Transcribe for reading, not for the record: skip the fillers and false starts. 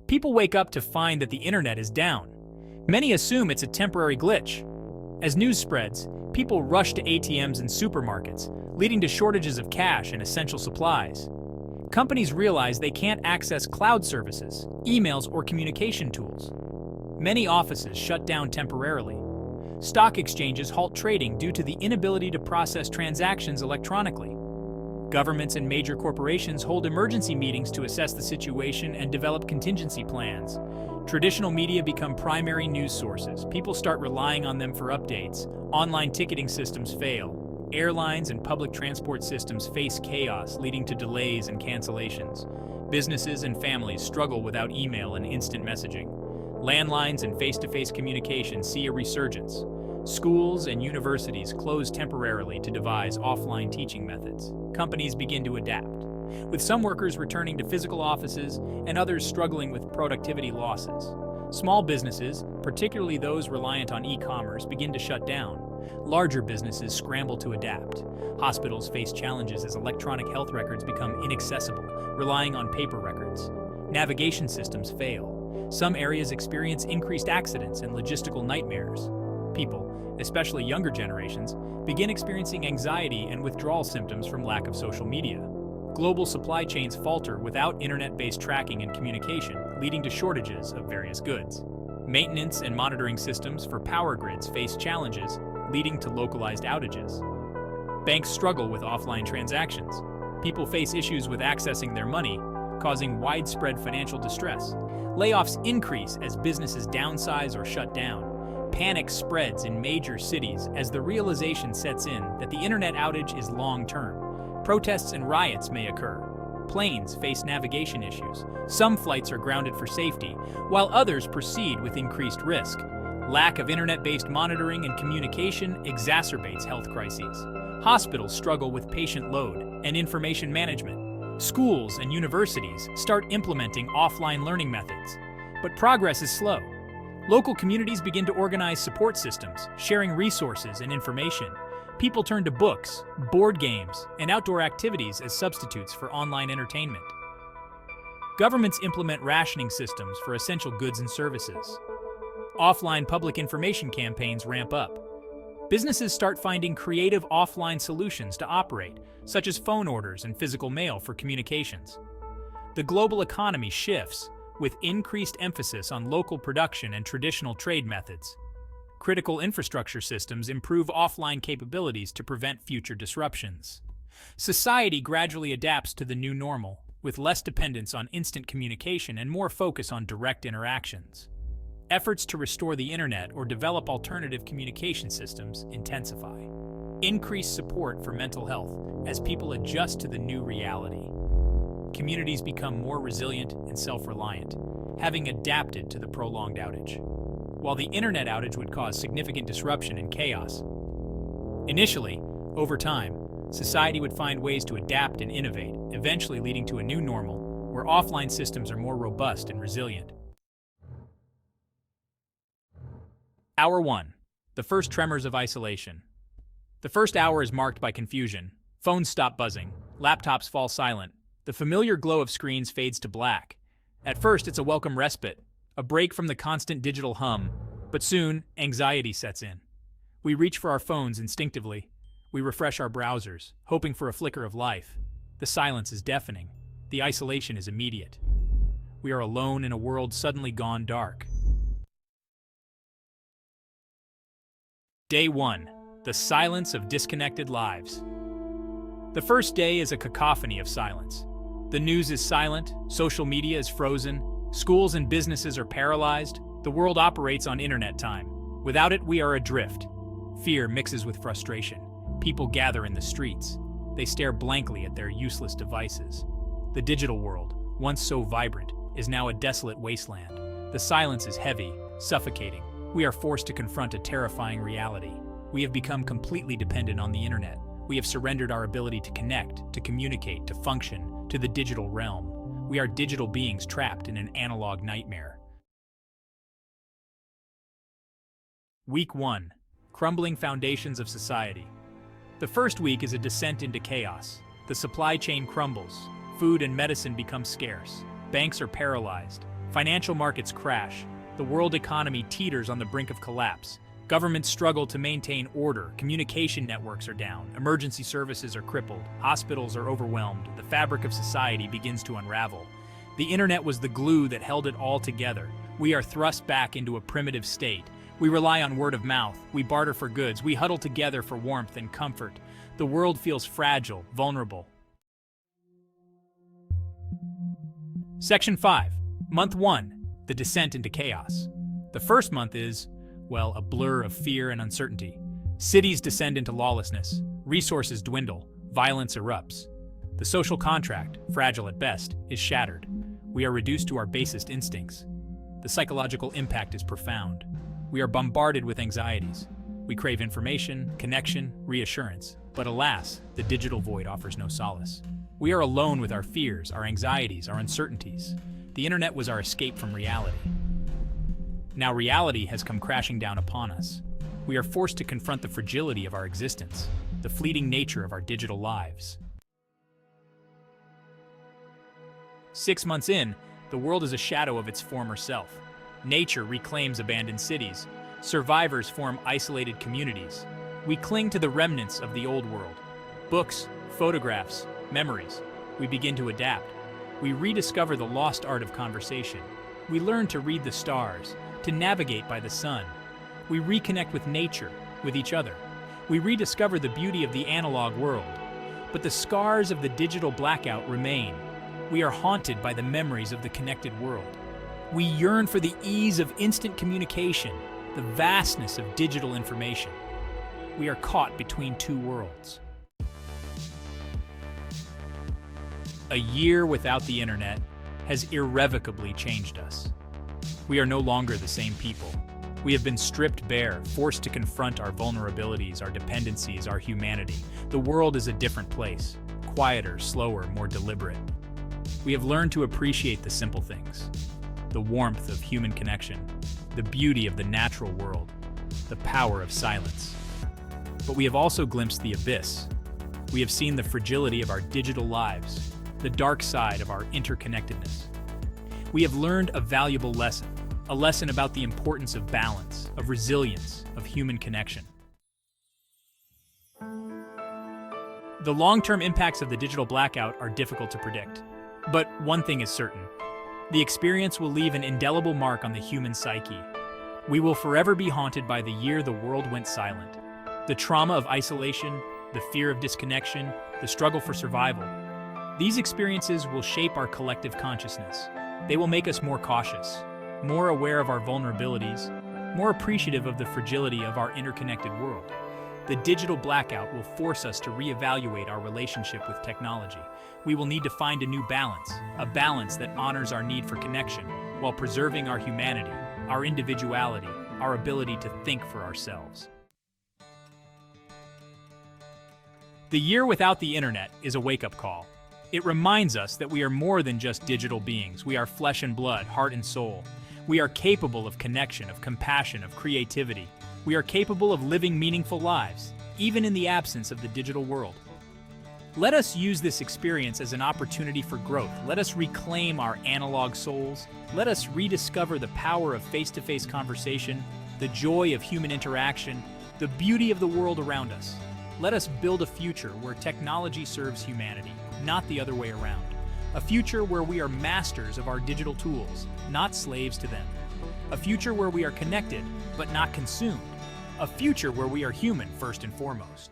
People wake up to find that the internet is down. Many assume it's a temporary glitch. As news spreads, people rush to ATMs and supermarkets, leading to shortages of cash and essential supplies. Companies realize they can't access cloud services, emails, or communication tools. Many offices shut down temporarily. Stock exchanges halt trading due to the inability to process transactions electronically. Governments and major corporations hold emergency meetings to assess the situation and develop contingency plans. Traditional media become primary news sources. People start relying on them for updates. Online ticketing systems fail. Airlines and public transport systems face chaos, leading to delays and cancellations. Businesses and families struggle without email and instant messaging. Landlines and face-to-face communication see a resurgence. Schools and universities close temporarily to devise offline teaching methods. Companies begin to adapt, with some workers returning to physical offices and others struggling with productivity losses. Small businesses, particularly those reliant on e-commerce, begin to shut down. Larger businesses scramble to adapt. Hospitals face challenges as electronic health records become inaccessible, relying on paper records. Navigation systems fail. Some areas experience increased accidents and logistical nightmares. People, especially younger generations, begin experiencing anxiety and withdrawal symptoms from lack of social media. Global supply chains falter without internet-based tracking and communication, leading to shortages of various goods. Maintenance and monitoring systems for power grids face challenges, leading to localized outages. Banks struggle with offline transactions. People face issues with accessing their money, causing widespread financial distress. Layoffs increase as businesses downsize or shut down. Panic spreads in major cities as the realization sets in that the internet outage is long-term. Protests and riots may occur. Planes face navigation issues. Some flights are grounded for safety, while others proceed with increased risk. Lack of internet-based monitoring and communication exacerbates health crises. Hospitals struggle with patient load and information management. Schools and universities start implementing offline learning methods, but progress is slow. Local communities begin to organize support systems, sharing resources and information. People turn to books, board games, and outdoor activities as substitutes for online entertainment. Governments implement rationing systems for essential goods and services. Offline public information campaigns ramp up. Businesses start finding creative offline solutions to operate, such as phone orders and physical mail for communications. The global economy shifts, with increased emphasis on local production and traditional trade methods. Critical infrastructure systems improve offline capabilities to prevent future disruptions. Society gradually adapts to the new normal, with less dependence on instant communication and more focus on direct interactions. Efforts to restore the internet or develop alternative communication systems intensify. Increased support for mental health as people adjust to the new reality. Communities become more resilient and self-reliant, having adapted to the prolonged outage. While the internet outage would cause significant disruption and chaos, initially, over time, society would find ways to adapt and innovate, eventually leading to a new normal where offline systems are more robust and resilient. Hour 1. The first tremors of isolation. The first hour is marked by confusion. Phones stop buzzing. Laptops fall silent. The familiar glow of screens fades to black. At first, it's a welcome respite, a break from the constant digital hum, but soon, anxiety sets in. We reach for our phones instinctively. We refresh our browsers, hoping for a flicker of life. The silence is deafening. The isolation is immediate. We are alone in a world suddenly gone dark. Day 1. The silence of disconnected lives. The first day is a cacophony of silence. The news is silent, social media is frozen, schools and businesses are paralyzed, the world operates on internet time. Without it, we are adrift. Fear mixes with frustration. People gather in the streets. They stare blankly at their useless devices. The digital world, once so vibrant, is now a desolate wasteland. The silence is heavy, suffocating. We are forced to confront a terrifying reality. We have become completely dependent on the internet. We have surrendered our ability to connect, to communicate, to function, to the digital realm. We are digital beings trapped in an analog nightmare. Week 1. Crumbling foundations of society. The first week is a descent into chaos. The supply chain crumbles. Food and medicine become scarce. Banks are paralyzed. Financial markets crash. The world economy teeters on the brink of collapse. Governments struggle to maintain order. Communication networks are down. Emergency services are crippled. Hospitals are overwhelmed. The fabric of society begins to unravel. The internet was the glue that held it all together. We are thrust back into a primitive state. We rely on word of mouth. We barter for goods. We huddle together for warmth and comfort. The world feels fragile, vulnerable. Section 5. Month 1. The descent into chaos. The first month is, well, a blur of fear and uncertainty. Cities descend into lawlessness. Resources dwindle. Violence erupts. The social contract, fragile at best, is shattered. We are reduced to our basest instincts. The psychological impact is profound. We are bombarded with anxieties. We crave information, connection, reassurance. But alas, the digital void offers no solace. We are alone with our fears, our anxieties, our uncertainties. The internet was our escape from reality. Now reality has come crashing down upon us. We are forced to confront the fragility of our existence, the fleeting nature of our digital lives. 6 months in, the world is a shadow of its former self. Nature reclaims abandoned cities. Survivors form isolated communities. We cling to the remnants of the old world. Books, photographs, memories. We begin to adapt. We rediscover the lost art of conversation. We learn to read the stars, to navigate by the sun. We reconnect with nature, with each other. We rediscover the beauty of the analog world. But the scars of the digital blackout remain. We are haunted by the memories of the connected world. We yearn for the ease of instant communication, the vastness of digital information. We are caught between two worlds. A year without the internet has irrevocably changed us. We are no longer the same people. We have been stripped bare, forced to confront our vulnerabilities, our dependencies, our humanity. The world is a different place, quieter, slower, more deliberate. We have learned to appreciate the simple things, the warmth of human connection, the beauty of the natural world, the power of silence. But we have also glimpsed the abyss. We have seen the fragility of our digital lives, the dark side of our interconnectedness. We have learned a valuable lesson, a lesson about the importance of balance, of resilience, of human connection. The long-term impacts of the digital blackout are difficult to predict. But one thing is certain. The experience will leave an indelible mark on the human psyche. We will forever be haunted by the year the world went silent. The trauma of isolation, the fear of disconnection, the struggle for survival. These experiences will shape our collective consciousness. They will make us more cautious, more aware of our vulnerabilities, more appreciative of the fragility of our interconnected world. The digital blackout will force us to reevaluate our relationship with technology. We will need to find a new balance, a balance that honors our need for connection, while preserving our humanity, our individuality, our ability to think for ourselves. The year without the internet is a wake-up call. It reminds us that we are more than just digital beings. We are flesh and blood, heart and soul. We are capable of connection, of compassion, of creativity. We are capable of living meaningful lives, even in the absence of the digital world. Let us use this experience as an opportunity for growth. Let us reclaim our analog souls. Let us rediscover the power of face-to-face conversation, the joy of human interaction, the beauty of the world around us. Let us build a future where technology serves humanity, not the other way around. A future where we are masters of our digital tools, not slaves to them. A future where we are connected, but not consumed. A future where we are human first and foremost.